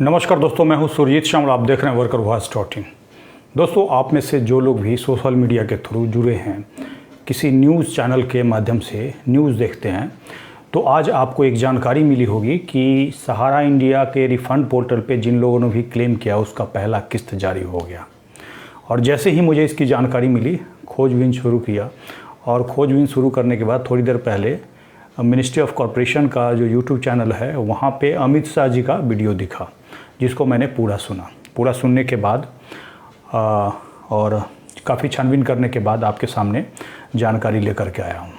नमस्कार दोस्तों, मैं हूं सुरजीत श्यामल। आप देख रहे हैं वर्कर वॉइस.in। दोस्तों, आप में से जो लोग भी सोशल मीडिया के थ्रू जुड़े हैं, किसी न्यूज़ चैनल के माध्यम से न्यूज़ देखते हैं, तो आज आपको एक जानकारी मिली होगी कि सहारा इंडिया के रिफ़ंड पोर्टल पे जिन लोगों ने भी क्लेम किया उसका पहला किस्त जारी हो गया। और जैसे ही मुझे इसकी जानकारी मिली, खोजबीन शुरू किया और खोजबीन शुरू करने के बाद थोड़ी देर पहले मिनिस्ट्री ऑफ कॉरपोरेशन का जो यूट्यूब चैनल है वहाँ पे अमित शाह जी का वीडियो दिखा, जिसको मैंने पूरा सुना। पूरा सुनने के बाद और काफ़ी छानबीन करने के बाद आपके सामने जानकारी लेकर के आया हूँ।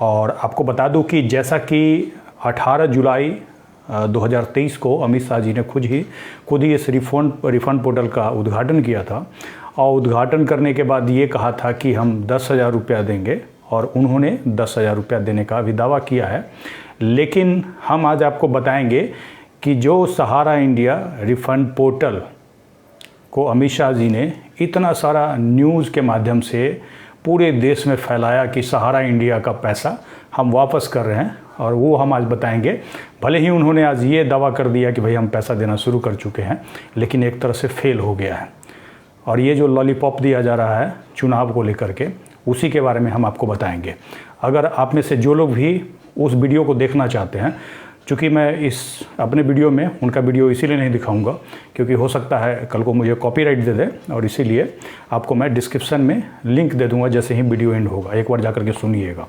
और आपको बता दूँ कि जैसा कि 18 जुलाई 2023 को अमित शाह जी ने खुद ही इस रिफ़ंड पोर्टल का उद्घाटन किया था। और उद्घाटन करने के बाद ये कहा था कि हम 10,000 रुपया देंगे, और उन्होंने 10,000 रुपया देने का भी दावा किया है। लेकिन हम आज आपको बताएंगे कि जो सहारा इंडिया रिफ़ंड पोर्टल को अमित शाह जी ने इतना सारा न्यूज़ के माध्यम से पूरे देश में फैलाया कि सहारा इंडिया का पैसा हम वापस कर रहे हैं, और वो हम आज बताएंगे। भले ही उन्होंने आज ये दावा कर दिया कि भाई हम पैसा देना शुरू कर चुके हैं, लेकिन एक तरह से फेल हो गया है। और ये जो लॉलीपॉप दिया जा रहा है चुनाव को लेकर के, उसी के बारे में हम आपको बताएंगे। अगर आप में से जो लोग भी उस वीडियो को देखना चाहते हैं, चूँकि मैं इस अपने वीडियो में उनका वीडियो इसीलिए नहीं दिखाऊंगा क्योंकि हो सकता है कल को मुझे कॉपीराइट दे दे, और इसीलिए आपको मैं डिस्क्रिप्शन में लिंक दे दूंगा जैसे ही वीडियो एंड होगा। एक बार जाकर के सुनिएगा।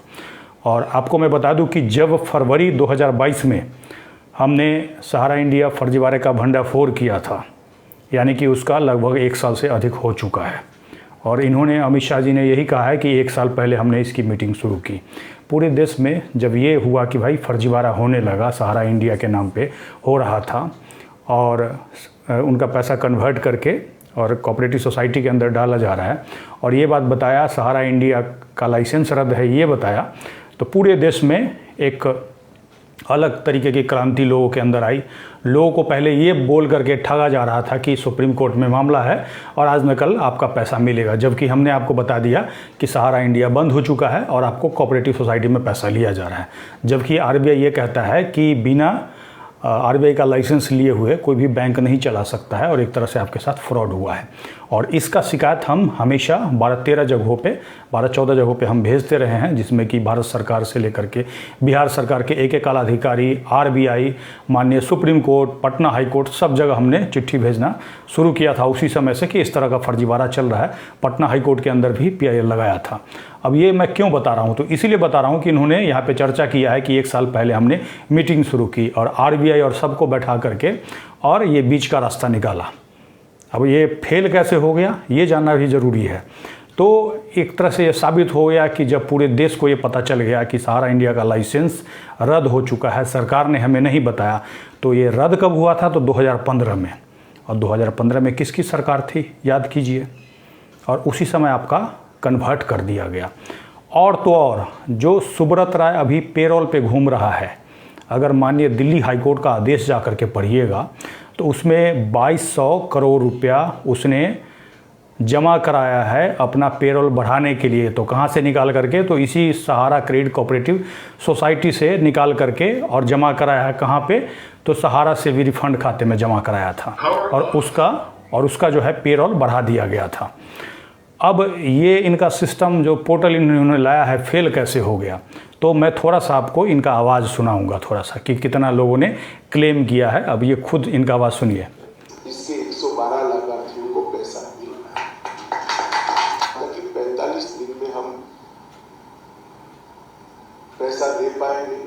और आपको मैं बता दूं कि जब फरवरी 2022 में हमने सहारा इंडिया फर्जीवाड़े का भंडाफोड़ किया था, यानी कि उसका लगभग 1 साल से अधिक हो चुका है। और इन्होंने, अमित शाह जी ने यही कहा है कि 1 साल पहले हमने इसकी मीटिंग शुरू की। पूरे देश में जब ये हुआ कि भाई फर्जीवाड़ा होने लगा, सहारा इंडिया के नाम पे हो रहा था, और उनका पैसा कन्वर्ट करके और कोऑपरेटिव सोसाइटी के अंदर डाला जा रहा है, और ये बात बताया सहारा इंडिया का लाइसेंस रद्द है, ये बताया, तो पूरे देश में एक अलग तरीके की क्रांति लोगों के अंदर आई। लोगों को पहले ये बोल करके ठगा जा रहा था कि सुप्रीम कोर्ट में मामला है और आज न कल आपका पैसा मिलेगा, जबकि हमने आपको बता दिया कि सहारा इंडिया बंद हो चुका है और आपको कोऑपरेटिव सोसाइटी में पैसा लिया जा रहा है। जबकि आरबीआई ये कहता है कि बिना आरबीआई का लाइसेंस लिए हुए कोई भी बैंक नहीं चला सकता है, और एक तरह से आपके साथ फ्रॉड हुआ है। और इसका शिकायत हम हमेशा 12-13 जगहों पे, 12-14 जगहों पे हम भेजते रहे हैं, जिसमें कि भारत सरकार से लेकर के बिहार सरकार के एक आला अधिकारी, आरबीआई, माननीय supreme court, Patna high court, सब जगह हमने चिट्ठी भेजना शुरू किया था उसी समय से कि इस तरह का फर्जीवाड़ा चल रहा है। पटना हाई कोर्ट के अंदर भी पीआईएल लगाया था। अब ये मैं क्यों बता रहा हूँ, तो इसीलिए बता रहा हूँ कि इन्होंने यहाँ पे चर्चा किया है कि 1 साल पहले हमने मीटिंग शुरू की और आरबीआई और सबको बैठा करके और ये बीच का रास्ता निकाला। अब ये फेल कैसे हो गया ये जानना भी ज़रूरी है। तो एक तरह से ये साबित हो गया कि जब पूरे देश को ये पता चल गया कि सहारा इंडिया का लाइसेंस रद्द हो चुका है, सरकार ने हमें नहीं बताया। तो ये रद्द कब हुआ था, तो 2015 में। और 2015 में किसकी सरकार थी याद कीजिए, और उसी समय आपका कन्वर्ट कर दिया गया। और तो और जो सुब्रत राय अभी पेरोल पे घूम रहा है, अगर माननीय दिल्ली हाईकोर्ट का आदेश जा कर के पढ़िएगा तो उसमें 2200 करोड़ रुपया उसने जमा कराया है अपना पेरोल बढ़ाने के लिए। तो कहाँ से निकाल करके, तो इसी सहारा क्रेडिट कोऑपरेटिव सोसाइटी से निकाल करके और जमा कराया है। कहाँ पे, तो सहारा से भी रिफंड खाते में जमा कराया था, और उसका जो है पेरोल बढ़ा दिया गया था। अब ये इनका सिस्टम जो पोर्टल इन्होंने लाया है फेल कैसे हो गया, तो मैं थोड़ा सा आपको इनका आवाज़ सुनाऊंगा थोड़ा सा कि कितना लोगों ने क्लेम किया है। अब ये खुद इनका आवाज़ सुनिए। इससे 112 लाभार्थियों को पैसा मिला है, ताकि 45 दिन में हम पैसा दे पाएंगे।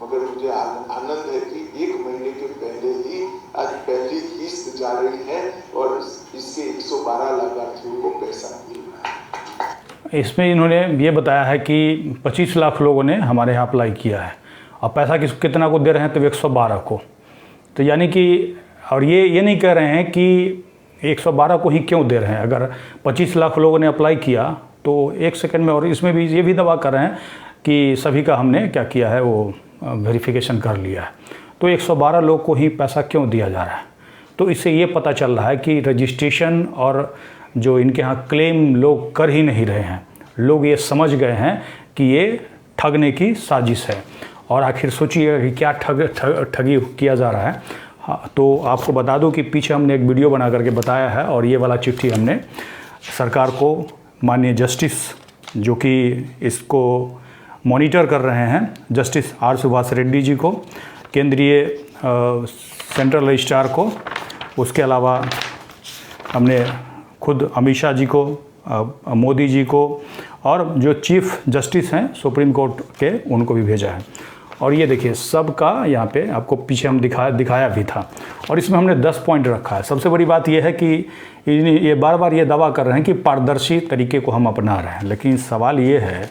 मगर मुझे आनंद है कि 1 महीने के पहले ही आज पहली किस्त जा रही है और इससे 112 लाभार्थियों को पैसा मिल रहा है। इसमें इन्होंने ये बताया है कि 25 लाख लोगों ने हमारे यहाँ अप्लाई किया है, और पैसा कितना को दे रहे हैं, तो 112 को। तो यानी कि, और ये नहीं कह रहे हैं कि 112 को ही क्यों दे रहे हैं। अगर 25 लाख लोगों ने अप्लाई किया तो 1 सेकंड में, और इसमें भी ये भी दावा कर रहे हैं कि सभी का हमने क्या किया है, वो वेरिफिकेशन कर लिया है। तो 112 लोग को ही पैसा क्यों दिया जा रहा है, तो इससे ये पता चल रहा है कि रजिस्ट्रेशन और जो इनके यहाँ क्लेम लोग कर ही नहीं रहे हैं। लोग ये समझ गए हैं कि ये ठगने की साजिश है। और आखिर सोचिएगा कि क्या ठगी किया जा रहा है। हाँ, तो आपको बता दूं कि पीछे हमने एक वीडियो बना करके बताया है और ये वाला चिट्ठी हमने सरकार को, माननीय जस्टिस जो कि इसको मॉनिटर कर रहे हैं, जस्टिस आर सुभाष रेड्डी जी को, केंद्रीय सेंट्रल रजिस्ट्रार को, उसके अलावा हमने खुद अमित शाह जी को, मोदी जी को और जो चीफ जस्टिस हैं सुप्रीम कोर्ट के, उनको भी भेजा है। और ये देखिए सबका यहाँ पे आपको पीछे हम दिखाया भी था और इसमें हमने 10 पॉइंट रखा है। सबसे बड़ी बात ये है कि ये बार बार ये दावा कर रहे हैं कि पारदर्शी तरीके को हम अपना रहे हैं, लेकिन सवाल ये है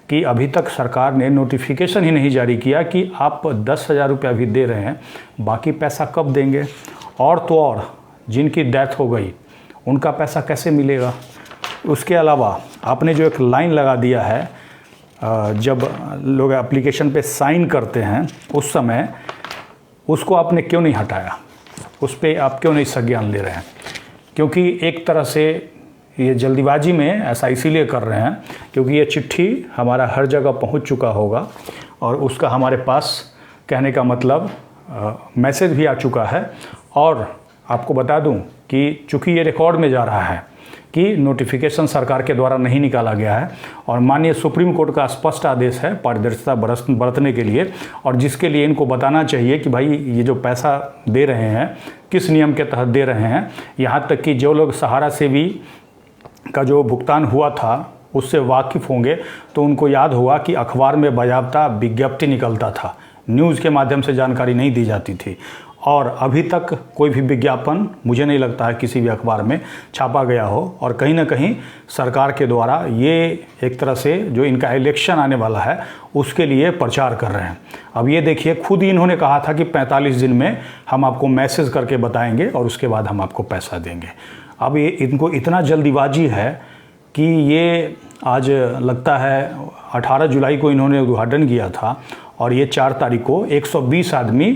कि अभी तक सरकार ने नोटिफिकेशन ही नहीं जारी किया कि आप 10,000 रुपया भी दे रहे हैं, बाकी पैसा कब देंगे। और तो और जिनकी डेथ हो गई उनका पैसा कैसे मिलेगा। उसके अलावा आपने जो एक लाइन लगा दिया है, जब लोग एप्लीकेशन पे साइन करते हैं उस समय उसको आपने क्यों नहीं हटाया, उस पर आप क्यों नहीं संज्ञान ले रहे हैं। क्योंकि एक तरह से ये जल्दीबाजी में ऐसा इसीलिए कर रहे हैं क्योंकि ये चिट्ठी हमारा हर जगह पहुंच चुका होगा और उसका हमारे पास कहने का मतलब मैसेज भी आ चुका है। और आपको बता दूं कि चूँकि ये रिकॉर्ड में जा रहा है कि नोटिफिकेशन सरकार के द्वारा नहीं निकाला गया है और माननीय सुप्रीम कोर्ट का स्पष्ट आदेश है पारदर्शिता बरतने के लिए, और जिसके लिए इनको बताना चाहिए कि भाई ये जो पैसा दे रहे हैं किस नियम के तहत दे रहे हैं। यहाँ तक कि जो लोग सहारा सेवी का जो भुगतान हुआ था उससे वाकिफ़ होंगे तो उनको याद हुआ कि अखबार में बाकायदा विज्ञप्ति निकलता था, न्यूज़ के माध्यम से जानकारी नहीं दी जाती थी। और अभी तक कोई भी विज्ञापन मुझे नहीं लगता है किसी भी अखबार में छापा गया हो और कहीं ना कहीं सरकार के द्वारा ये एक तरह से जो इनका इलेक्शन आने वाला है उसके लिए प्रचार कर रहे हैं। अब ये देखिए खुद ही इन्होंने कहा था कि 45 दिन में हम आपको मैसेज करके बताएंगे और उसके बाद हम आपको पैसा देंगे। अब ये इनको इतना जल्दीबाजी है कि ये आज लगता है 18 जुलाई को इन्होंने उद्घाटन किया था और ये 4 तारीख को 120 आदमी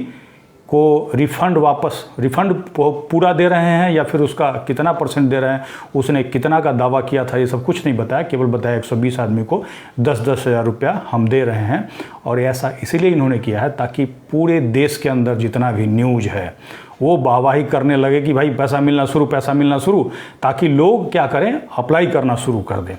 को रिफ़ंड पूरा दे रहे हैं या फिर उसका कितना % दे रहे हैं, उसने कितना का दावा किया था ये सब कुछ नहीं बताया, केवल बताया 120 आदमी को 10-10 हज़ार रुपया हम दे रहे हैं। और ऐसा इसीलिए इन्होंने किया है ताकि पूरे देश के अंदर जितना भी न्यूज़ है वो वाहवाही करने लगे कि भाई पैसा मिलना शुरू, ताकि लोग क्या करें, अप्लाई करना शुरू कर दें।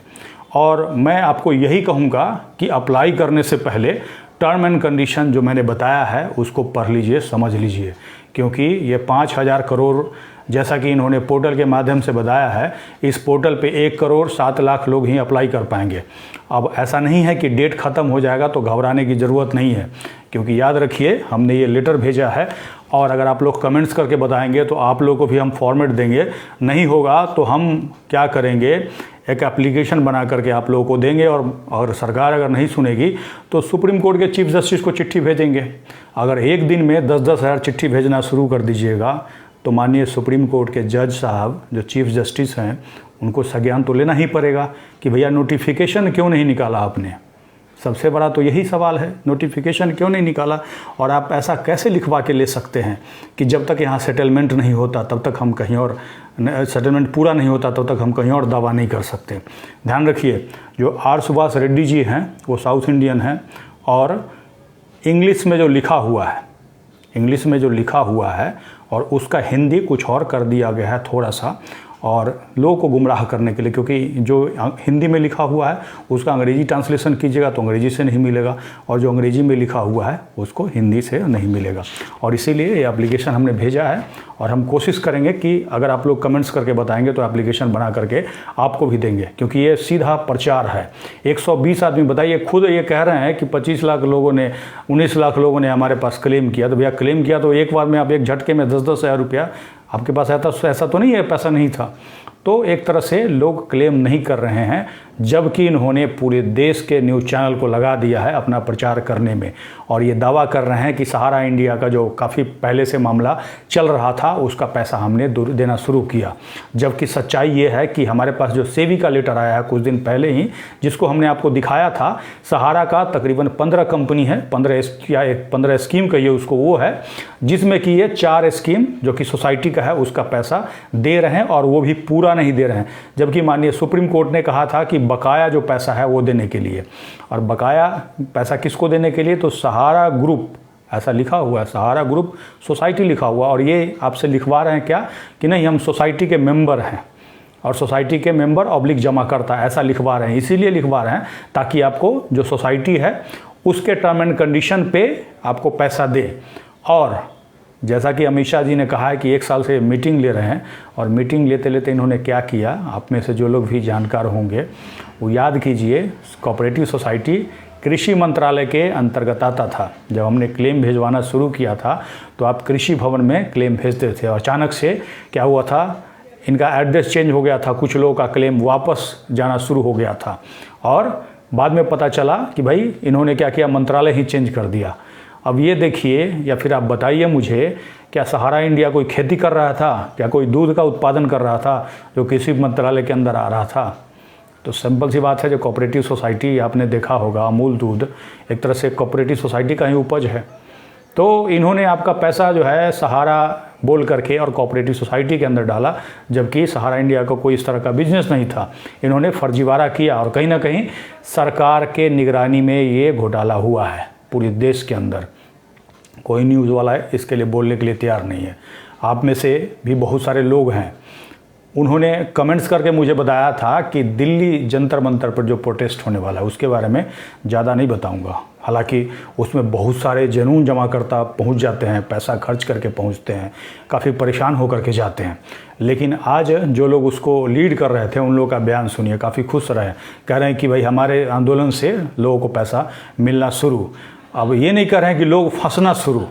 और मैं आपको यही कहूँगा कि अप्लाई करने से पहले टर्म एंड कंडीशन जो मैंने बताया है उसको पढ़ लीजिए, समझ लीजिए, क्योंकि ये 5,000 करोड़ जैसा कि इन्होंने पोर्टल के माध्यम से बताया है, इस पोर्टल पे 1 करोड़ 7 लाख लोग ही अप्लाई कर पाएंगे। अब ऐसा नहीं है कि डेट ख़त्म हो जाएगा तो घबराने की ज़रूरत नहीं है, क्योंकि याद रखिए हमने ये लेटर भेजा है और अगर आप लोग कमेंट्स करके बताएंगे तो आप लोगों को भी हम फॉर्मेट देंगे, नहीं होगा तो हम क्या करेंगे, एक एप्लीकेशन बना करके आप लोगों को देंगे और सरकार अगर नहीं सुनेगी तो सुप्रीम कोर्ट के चीफ जस्टिस को चिट्ठी भेजेंगे। अगर एक दिन में 10-10 हज़ार चिट्ठी भेजना शुरू कर दीजिएगा तो माननीय सुप्रीम कोर्ट के जज साहब जो चीफ जस्टिस हैं उनको संज्ञान तो लेना ही पड़ेगा कि भैया नोटिफिकेशन क्यों नहीं निकाला आपने। सबसे बड़ा तो यही सवाल है, नोटिफिकेशन क्यों नहीं निकाला। और आप ऐसा कैसे लिखवा के ले सकते हैं कि जब तक यहाँ सेटलमेंट नहीं होता तब तक हम कहीं और, सेटलमेंट पूरा नहीं होता तब तक हम कहीं और दावा नहीं कर सकते। ध्यान रखिए जो आर सुभाष रेड्डी जी हैं वो साउथ इंडियन हैं और इंग्लिश में जो लिखा हुआ है और उसका हिंदी कुछ और कर दिया गया है थोड़ा सा, और लोगों को गुमराह करने के लिए, क्योंकि जो हिंदी में लिखा हुआ है उसका अंग्रेजी ट्रांसलेशन कीजिएगा तो अंग्रेजी से नहीं मिलेगा और जो अंग्रेजी में लिखा हुआ है उसको हिंदी से नहीं मिलेगा। और इसीलिए ये एप्लीकेशन हमने भेजा है और हम कोशिश करेंगे कि अगर आप लोग कमेंट्स करके बताएंगे तो एप्लीकेशन बना करके आपको भी देंगे, क्योंकि ये सीधा प्रचार है। 120 आदमी, बताइए, खुद ये कह रहे हैं कि 25 लाख लोगों ने, 19 लाख लोगों ने हमारे पास क्लेम किया। तो भैया क्लेम किया तो एक बार में आप एक झटके में 10-10 हज़ार रुपया आपके पास ऐसा तो नहीं है, पैसा नहीं था। तो एक तरह से लोग क्लेम नहीं कर रहे हैं, जबकि इन्होंने पूरे देश के न्यूज़ चैनल को लगा दिया है अपना प्रचार करने में और ये दावा कर रहे हैं कि सहारा इंडिया का जो काफ़ी पहले से मामला चल रहा था उसका पैसा हमने देना शुरू किया। जबकि सच्चाई ये है कि हमारे पास जो सेबी का लेटर आया है कुछ दिन पहले ही, जिसको हमने आपको दिखाया था, सहारा का तकरीबन 15 कंपनी है, 15 स्कीम कहिए उसको, वो है जिसमें कि ये 4 स्कीम जो कि सोसाइटी का है उसका पैसा दे रहे हैं और वो भी पूरा नहीं दे रहे हैं। जबकि माननीय सुप्रीम कोर्ट ने कहा था कि बकाया जो पैसा है वो देने के लिए, और बकाया पैसा किसको देने के लिए, तो सहारा ग्रुप ऐसा लिखा हुआ है, सहारा ग्रुप सोसाइटी लिखा हुआ, और ये आपसे लिखवा रहे हैं क्या कि नहीं हम सोसाइटी के मेंबर हैं और सोसाइटी के मेंबर ऑब्लिक जमा करता है, ऐसा लिखवा रहे हैं। इसीलिए लिखवा रहे हैं ताकि आपको जो सोसाइटी है उसके टर्म एंड कंडीशन पे आपको पैसा दे। और जैसा कि अमित शाह जी ने कहा है कि 1 साल से मीटिंग ले रहे हैं, और मीटिंग लेते लेते इन्होंने क्या किया, आप में से जो लोग भी जानकार होंगे वो याद कीजिए, कोऑपरेटिव सोसाइटी कृषि मंत्रालय के अंतर्गत आता था। जब हमने क्लेम भेजवाना शुरू किया था तो आप कृषि भवन में क्लेम भेजते थे, और अचानक से क्या हुआ था, इनका एड्रेस चेंज हो गया था, कुछ लोगों का क्लेम वापस जाना शुरू हो गया था, और बाद में पता चला कि भाई इन्होंने क्या किया, मंत्रालय ही चेंज कर दिया। अब ये देखिए, या फिर आप बताइए मुझे, क्या सहारा इंडिया कोई खेती कर रहा था, क्या कोई दूध का उत्पादन कर रहा था जो कृषि मंत्रालय के अंदर आ रहा था? तो सिंपल सी बात है, जो कोऑपरेटिव सोसाइटी आपने देखा होगा, अमूल दूध एक तरह से कोऑपरेटिव सोसाइटी का ही उपज है। तो इन्होंने आपका पैसा जो है सहारा बोल करके और कोऑपरेटिव सोसाइटी के अंदर डाला, जबकि सहारा इंडिया को कोई इस तरह का बिजनेस नहीं था। इन्होंने फर्जीवाड़ा किया, और कहीं ना कहीं सरकार के निगरानी में ये घोटाला हुआ है पूरे देश के अंदर। कोई न्यूज़ वाला इसके लिए बोलने के लिए तैयार नहीं है। आप में से भी बहुत सारे लोग हैं, उन्होंने कमेंट्स करके मुझे बताया था कि दिल्ली जंतर मंतर पर जो प्रोटेस्ट होने वाला है उसके बारे में ज़्यादा नहीं बताऊंगा। हालांकि उसमें बहुत सारे जनून जमाकर्ता पहुंच जाते हैं, पैसा खर्च करके पहुंचते हैं, काफ़ी परेशान होकर के जाते हैं। लेकिन आज जो लोग उसको लीड कर रहे थे उन लोगों का बयान सुनिए, काफ़ी खुश रहे। कह रहे हैं कि भाई हमारे आंदोलन से लोगों को पैसा मिलना शुरू। अब ये नहीं कर रहे हैं कि लोग फंसना शुरू,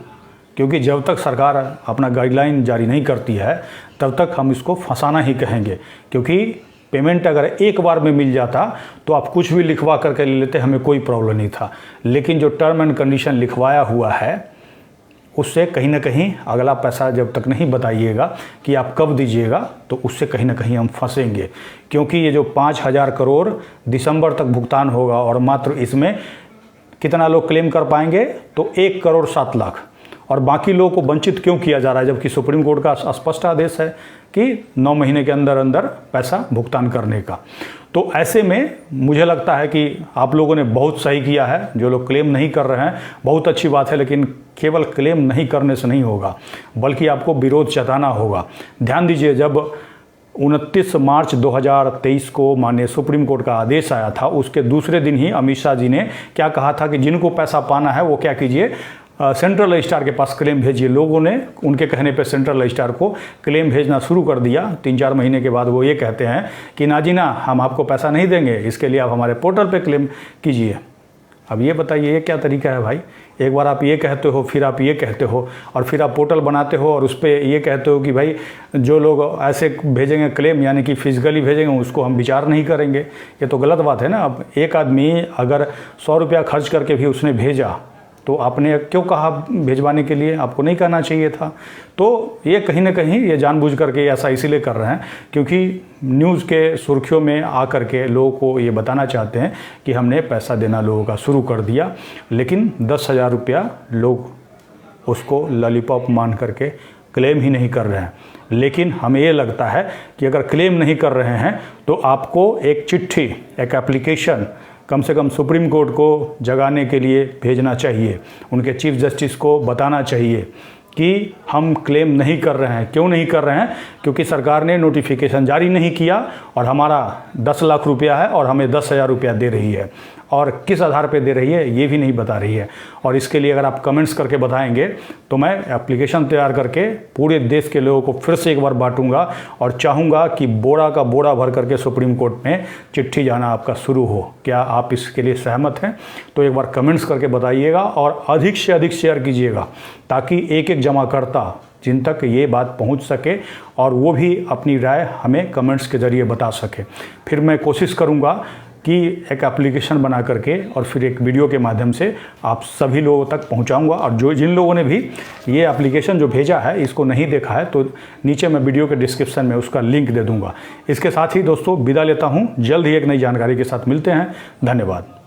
क्योंकि जब तक सरकार अपना गाइडलाइन जारी नहीं करती है तब तक हम इसको फंसाना ही कहेंगे। क्योंकि पेमेंट अगर एक बार में मिल जाता तो आप कुछ भी लिखवा करके ले लेते, हमें कोई प्रॉब्लम नहीं था। लेकिन जो टर्म एंड कंडीशन लिखवाया हुआ है उससे कहीं ना कहीं अगला पैसा जब तक नहीं बताइएगा कि आप कब दीजिएगा, तो उससे कहीं ना कहीं हम फंसेंगे। क्योंकि ये जो 5,000 करोड़ दिसंबर तक भुगतान होगा, और मात्र इसमें कितना लोग क्लेम कर पाएंगे, तो 1 करोड़ 7 लाख, और बाकी लोगों को वंचित क्यों किया जा रहा है, जबकि सुप्रीम कोर्ट का स्पष्ट आदेश है कि 9 महीने के अंदर अंदर पैसा भुगतान करने का। तो ऐसे में मुझे लगता है कि आप लोगों ने बहुत सही किया है। जो लोग क्लेम नहीं कर रहे हैं बहुत अच्छी बात है, लेकिन केवल क्लेम नहीं करने से नहीं होगा, बल्कि आपको विरोध जताना होगा। ध्यान दीजिए, जब 29 मार्च 2023 को माननीय सुप्रीम कोर्ट का आदेश आया था, उसके दूसरे दिन ही अमित शाह जी ने क्या कहा था कि जिनको पैसा पाना है वो क्या कीजिए, सेंट्रल रजिस्ट्रार के पास क्लेम भेजिए। लोगों ने उनके कहने पे सेंट्रल रजिस्ट्रार को क्लेम भेजना शुरू कर दिया। 3-4 महीने के बाद वो ये कहते हैं कि ना जी ना, हम आपको पैसा नहीं देंगे, इसके लिए आप हमारे पोर्टल पे क्लेम कीजिए। अब ये बताइए, ये क्या तरीका है भाई? एक बार आप ये कहते हो, फिर आप ये कहते हो, और फिर आप पोर्टल बनाते हो और उस पर ये कहते हो कि भाई जो लोग ऐसे भेजेंगे क्लेम, यानी कि फिजिकली भेजेंगे, उसको हम विचार नहीं करेंगे। ये तो गलत बात है ना। अब एक आदमी अगर 100 रुपया खर्च करके भी उसने भेजा, तो आपने क्यों कहा भेजवाने के लिए? आपको नहीं कहना चाहिए था। तो ये कहीं ना कहीं ये जानबूझ करके ऐसा इसीलिए कर रहे हैं क्योंकि न्यूज़ के सुर्खियों में आकर के लोगों को ये बताना चाहते हैं कि हमने पैसा देना लोगों का शुरू कर दिया। लेकिन 10,000 रुपया लोग उसको लॉलीपॉप मान करके क्लेम ही नहीं कर रहे हैं। लेकिन हमें ये लगता है कि अगर क्लेम नहीं कर रहे हैं तो आपको एक चिट्ठी, एक एप्लीकेशन कम से कम सुप्रीम कोर्ट को जगाने के लिए भेजना चाहिए। उनके चीफ जस्टिस को बताना चाहिए कि हम क्लेम नहीं कर रहे हैं। क्यों नहीं कर रहे हैं? क्योंकि सरकार ने नोटिफिकेशन जारी नहीं किया और हमारा 10 लाख रुपया है और हमें 10,000 रुपया दे रही है, और किस आधार पे दे रही है ये भी नहीं बता रही है। और इसके लिए अगर आप कमेंट्स करके बताएंगे तो मैं एप्लीकेशन तैयार करके पूरे देश के लोगों को फिर से एक बार बांटूंगा और चाहूँगा कि बोरा का बोरा भर करके सुप्रीम कोर्ट में चिट्ठी जाना आपका शुरू हो। क्या आप इसके लिए सहमत हैं? तो एक बार कमेंट्स करके बताइएगा और अधिक से अधिक शेयर कीजिएगा ताकि एक एक जमाकर्ता जिन तक ये बात पहुंच सके और वो भी अपनी राय हमें कमेंट्स के ज़रिए बता सके। फिर मैं कोशिश करूंगा कि एक एप्लीकेशन बना करके और फिर एक वीडियो के माध्यम से आप सभी लोगों तक पहुंचाऊंगा। और जिन लोगों ने भी ये एप्लीकेशन जो भेजा है इसको नहीं देखा है तो नीचे मैं वीडियो के डिस्क्रिप्शन में उसका लिंक दे दूंगा। इसके साथ ही दोस्तों विदा लेता हूँ। जल्द ही एक नई जानकारी के साथ मिलते हैं। धन्यवाद।